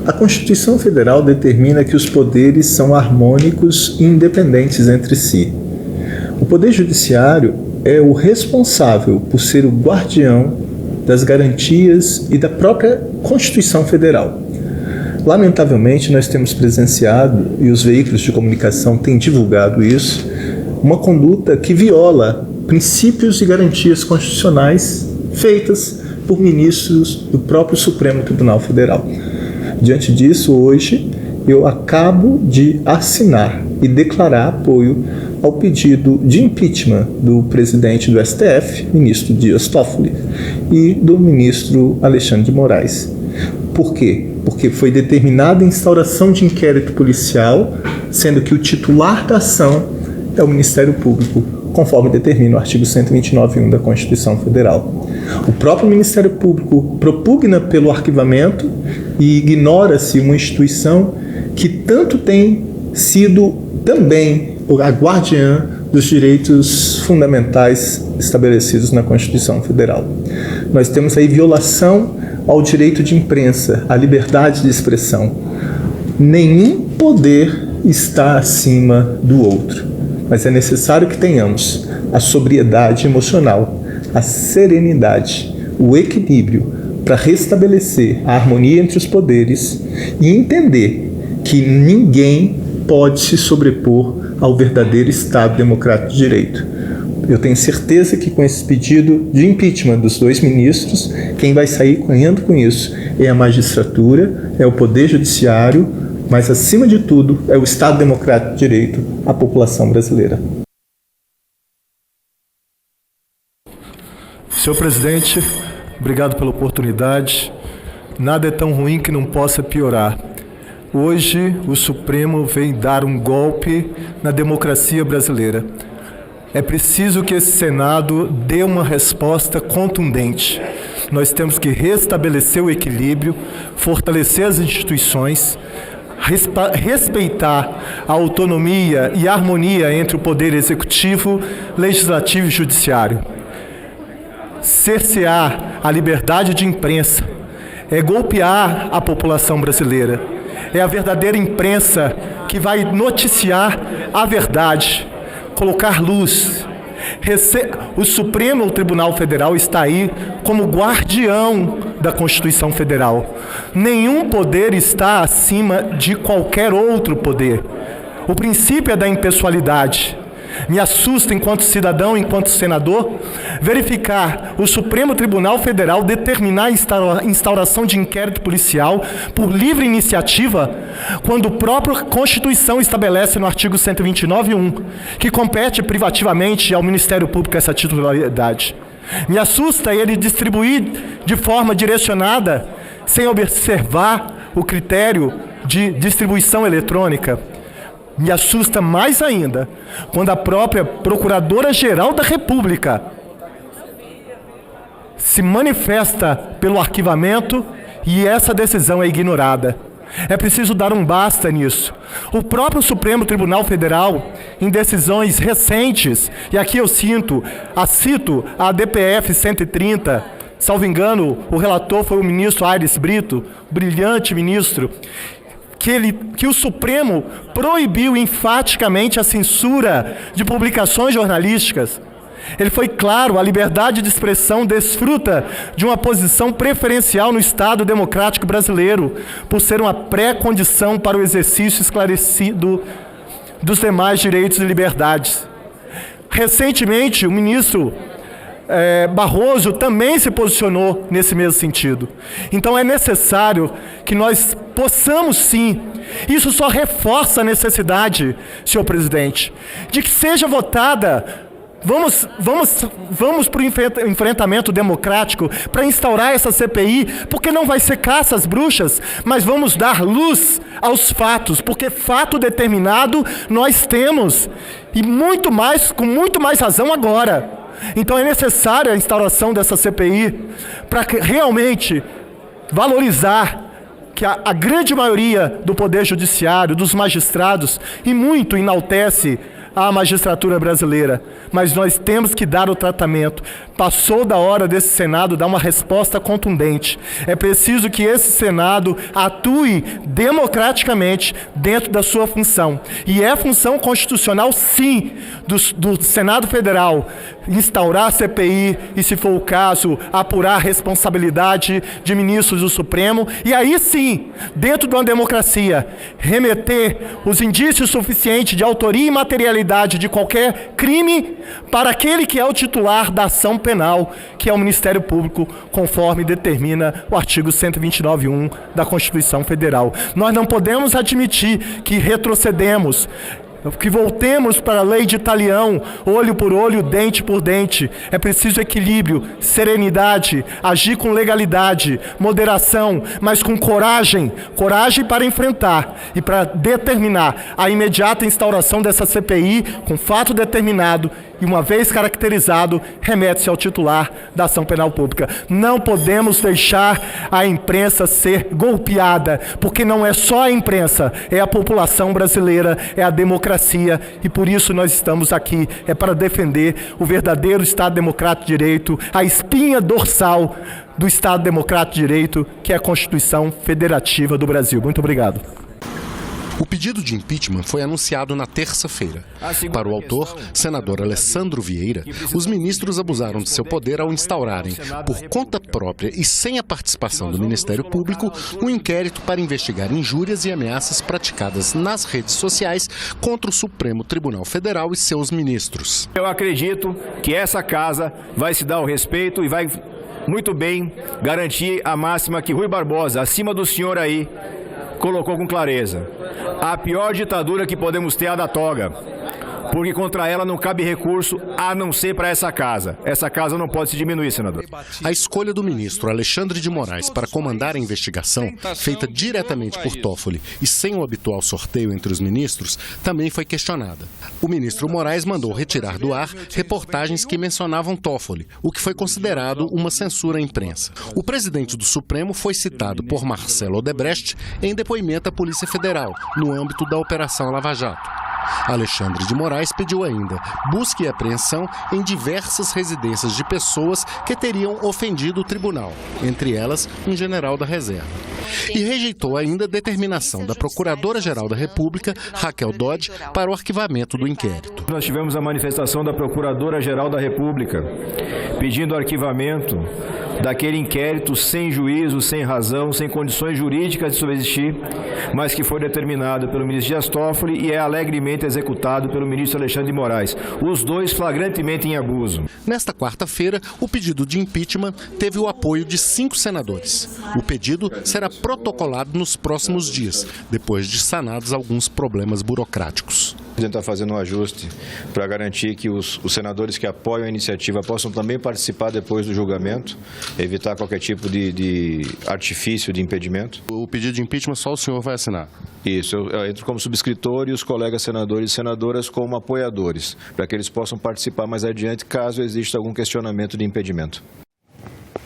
A Constituição Federal determina que os poderes são harmônicos e independentes entre si. O Poder Judiciário é o responsável por ser o guardião das garantias e da própria Constituição Federal. Lamentavelmente, nós temos presenciado, e os veículos de comunicação têm divulgado isso, uma conduta que viola princípios e garantias constitucionais feitas por ministros do próprio Supremo Tribunal Federal. Diante disso, hoje, eu acabo de assinar e declarar apoio ao pedido de impeachment do presidente do STF, ministro Dias Toffoli, e do ministro Alexandre de Moraes. Por quê? Porque foi determinada a instauração de inquérito policial, sendo que o titular da ação é o Ministério Público, conforme determina o artigo 129.1 da Constituição Federal. O próprio Ministério Público propugna pelo arquivamento e ignora-se uma instituição que tanto tem sido também a guardiã dos direitos fundamentais estabelecidos na Constituição Federal. Nós temos aí violação ao direito de imprensa, à liberdade de expressão. Nenhum poder está acima do outro, mas é necessário que tenhamos a sobriedade emocional, a serenidade, o equilíbrio para restabelecer a harmonia entre os poderes e entender que ninguém pode se sobrepor ao verdadeiro Estado Democrático de Direito. Eu tenho certeza que com esse pedido de impeachment dos dois ministros, quem vai sair ganhando com isso é a magistratura, é o Poder Judiciário, mas acima de tudo é o Estado Democrático de Direito, a população brasileira. Senhor presidente, obrigado pela oportunidade. Nada é tão ruim que não possa piorar. Hoje, o Supremo vem dar um golpe na democracia brasileira. É preciso que esse Senado dê uma resposta contundente. Nós temos que restabelecer o equilíbrio, fortalecer as instituições, respeitar a autonomia e a harmonia entre o Poder Executivo, Legislativo e Judiciário. Cercear a liberdade de imprensa é golpear a população brasileira. É a verdadeira imprensa que vai noticiar a verdade, colocar luz. O Supremo Tribunal Federal está aí como guardião da Constituição Federal. Nenhum poder está acima de qualquer outro poder. O princípio é da impessoalidade. Me assusta, enquanto cidadão, enquanto senador, verificar o Supremo Tribunal Federal determinar a instauração de inquérito policial por livre iniciativa, quando a própria Constituição estabelece no artigo 129.1 que compete privativamente ao Ministério Público essa titularidade. Me assusta ele distribuir de forma direcionada, sem observar o critério de distribuição eletrônica. Me assusta mais ainda quando a própria Procuradora-Geral da República se manifesta pelo arquivamento e essa decisão é ignorada. É preciso dar um basta nisso. O próprio Supremo Tribunal Federal, em decisões recentes, e aqui eu cito a DPF 130, salvo engano, o relator foi o ministro Aires Brito, brilhante ministro, que o Supremo proibiu enfaticamente a censura de publicações jornalísticas. Ele foi claro, a liberdade de expressão desfruta de uma posição preferencial no Estado democrático brasileiro, por ser uma pré-condição para o exercício esclarecido dos demais direitos e liberdades. Recentemente, o ministro Barroso também se posicionou nesse mesmo sentido. Então é necessário que nós possamos sim, isso só reforça a necessidade, senhor presidente, de que seja votada. Vamos para o enfrentamento democrático para instaurar essa CPI, porque não vai ser caça às bruxas, mas vamos dar luz aos fatos, porque fato determinado nós temos, e muito mais, com muito mais razão agora. Então é necessária a instauração dessa CPI para realmente valorizar que a grande maioria do Poder Judiciário, dos magistrados, e muito enaltece à magistratura brasileira, mas nós temos que dar o tratamento. Passou da hora desse Senado dar uma resposta contundente. É preciso que esse Senado atue democraticamente dentro da sua função. E é função constitucional, sim, do Senado Federal instaurar a CPI e, se for o caso, apurar a responsabilidade de ministros do Supremo. E aí sim, dentro de uma democracia, remeter os indícios suficientes de autoria e materialidade de qualquer crime para aquele que é o titular da ação penal, que é o Ministério Público, conforme determina o artigo 129.1 da Constituição Federal. Nós não podemos admitir que retrocedemos, que voltemos para a lei de Italião, olho por olho, dente por dente. É preciso equilíbrio, serenidade, agir com legalidade, moderação, mas com coragem para enfrentar e para determinar a imediata instauração dessa CPI com fato determinado e, uma vez caracterizado, remete-se ao titular da ação penal pública. Não podemos deixar a imprensa ser golpeada, porque não é só a imprensa, é a população brasileira, é a democracia, e por isso nós estamos aqui, é para defender o verdadeiro Estado Democrático de Direito, a espinha dorsal do Estado Democrático de Direito, que é a Constituição Federativa do Brasil. Muito obrigado. O pedido de impeachment foi anunciado na terça-feira. Para o autor, senador Alessandro Vieira, os ministros abusaram de seu poder ao instaurarem, por conta própria e sem a participação do Ministério Público, um inquérito para investigar injúrias e ameaças praticadas nas redes sociais contra o Supremo Tribunal Federal e seus ministros. Eu acredito que essa casa vai se dar o respeito e vai muito bem garantir a máxima que Rui Barbosa, acima do senhor aí, colocou com clareza. A pior ditadura que podemos ter é a da toga, porque contra ela não cabe recurso a não ser para essa casa. Essa casa não pode se diminuir, senador. A escolha do ministro Alexandre de Moraes para comandar a investigação, feita diretamente por Toffoli e sem o habitual sorteio entre os ministros, também foi questionada. O ministro Moraes mandou retirar do ar reportagens que mencionavam Toffoli, o que foi considerado uma censura à imprensa. O presidente do Supremo foi citado por Marcelo Odebrecht em depoimento à Polícia Federal, no âmbito da Operação Lava Jato. Alexandre de Moraes pediu ainda busca e apreensão em diversas residências de pessoas que teriam ofendido o tribunal, entre elas um general da reserva. E rejeitou ainda a determinação da Procuradora-Geral da República, Raquel Dodge, para o arquivamento do inquérito. Nós tivemos a manifestação da Procuradora-Geral da República pedindo arquivamento daquele inquérito sem juízo, sem razão, sem condições jurídicas de subsistir, mas que foi determinado pelo ministro Dias Toffoli e é alegremente executado pelo ministro Alexandre de Moraes. Os dois flagrantemente em abuso. Nesta quarta-feira, o pedido de impeachment teve o apoio de 5 senadores. O pedido será protocolado nos próximos dias, depois de sanados alguns problemas burocráticos. A gente está fazendo um ajuste para garantir que os senadores que apoiam a iniciativa possam também participar depois do julgamento, evitar qualquer tipo de artifício de impedimento. O pedido de impeachment só o senhor vai assinar? Isso, eu entro como subscritor e os colegas senadores e senadoras como apoiadores, para que eles possam participar mais adiante caso exista algum questionamento de impedimento.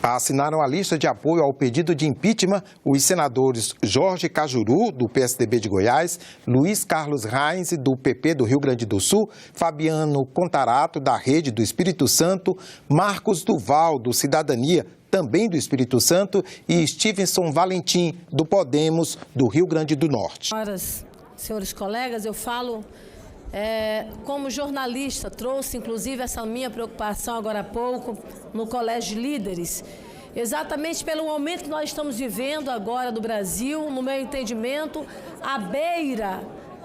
Assinaram a lista de apoio ao pedido de impeachment os senadores Jorge Cajuru, do PSDB de Goiás, Luiz Carlos Reis, do PP do Rio Grande do Sul, Fabiano Contarato, da Rede do Espírito Santo, Marcos Duval, do Cidadania, também do Espírito Santo, e Stevenson Valentim, do Podemos, do Rio Grande do Norte. Senhores colegas, eu falo como jornalista, trouxe inclusive essa minha preocupação agora há pouco no Colégio de Líderes, exatamente pelo momento que nós estamos vivendo agora do Brasil, no meu entendimento, à beira,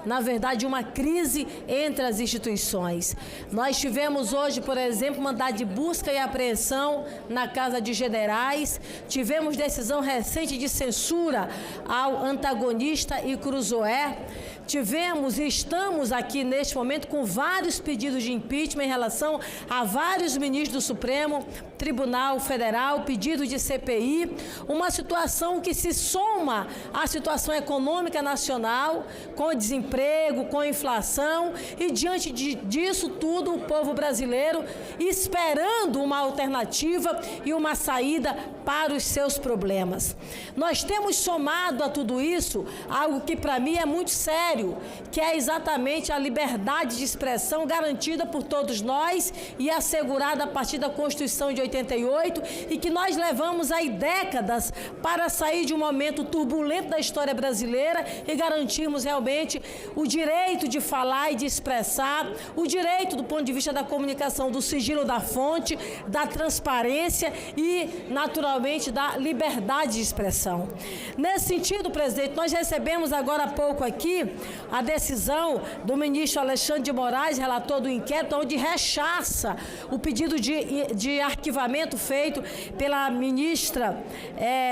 na verdade, uma crise entre as instituições. Nós tivemos hoje, por exemplo, mandado de busca e apreensão na Casa de Generais, tivemos decisão recente de censura ao antagonista e Cruzoé, tivemos e estamos aqui neste momento com vários pedidos de impeachment em relação a vários ministros do Supremo Tribunal Federal, pedido de CPI, uma situação que se soma à situação econômica nacional, com desemprego, com inflação, e diante disso tudo o povo brasileiro esperando uma alternativa e uma saída para os seus problemas. Nós temos somado a tudo isso algo que para mim é muito sério, critério, que é exatamente a liberdade de expressão garantida por todos nós e assegurada a partir da Constituição de 88 e que nós levamos aí décadas para sair de um momento turbulento da história brasileira e garantirmos realmente o direito de falar e de expressar, o direito do ponto de vista da comunicação, do sigilo da fonte, da transparência e, naturalmente, da liberdade de expressão. Nesse sentido, presidente, nós recebemos agora há pouco aqui a decisão do ministro Alexandre de Moraes, relator do inquérito, onde rechaça o pedido de arquivamento feito pela ministra,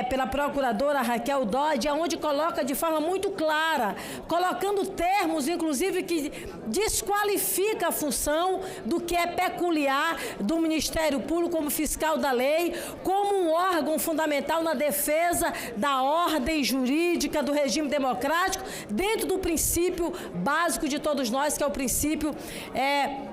pela procuradora Raquel Dodge, onde coloca de forma muito clara, colocando termos, inclusive, que desqualifica a função do que é peculiar do Ministério Público como fiscal da lei, como um órgão fundamental na defesa da ordem jurídica, do regime democrático, dentro do princípio básico de todos nós, que é o princípio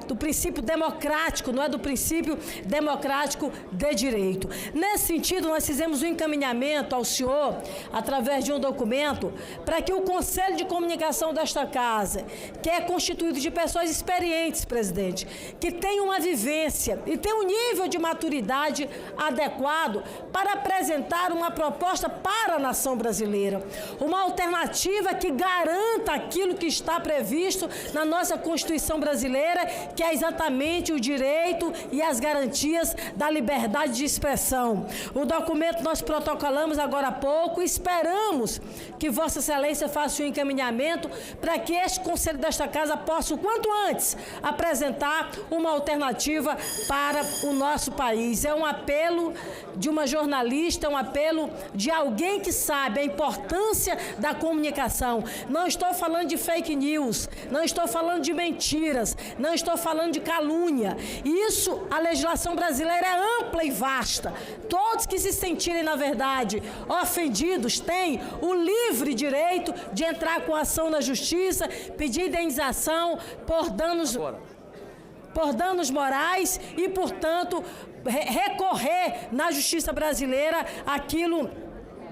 do princípio democrático, não é do princípio democrático de direito. Nesse sentido, nós fizemos um encaminhamento ao senhor, através de um documento, para que o Conselho de Comunicação desta Casa, que é constituído de pessoas experientes, presidente, que tem uma vivência e tem um nível de maturidade adequado para apresentar uma proposta para a nação brasileira, uma alternativa que garanta aquilo que está previsto na nossa Constituição brasileira, que é exatamente o direito e as garantias da liberdade de expressão. O documento nós protocolamos agora há pouco e esperamos que Vossa Excelência faça um encaminhamento para que este Conselho desta Casa possa, o quanto antes, apresentar uma alternativa para o nosso país. É um apelo de uma jornalista, é um apelo de alguém que sabe a importância da comunicação. Não estou falando de fake news, não estou falando de mentiras, não estou falando de calúnia. Isso, a legislação brasileira é ampla e vasta. Todos que se sentirem, na verdade, ofendidos têm o livre direito de entrar com ação na justiça, pedir indenização por danos morais e, portanto, recorrer na justiça brasileira aquilo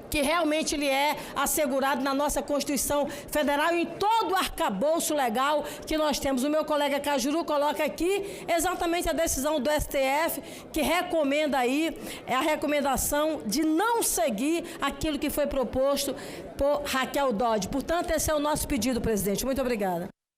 que realmente lhe é assegurado na nossa Constituição Federal e em todo o arcabouço legal que nós temos. O meu colega Cajuru coloca aqui exatamente a decisão do STF, que recomenda aí, a recomendação de não seguir aquilo que foi proposto por Raquel Dodge. Portanto, esse é o nosso pedido, presidente. Muito obrigada.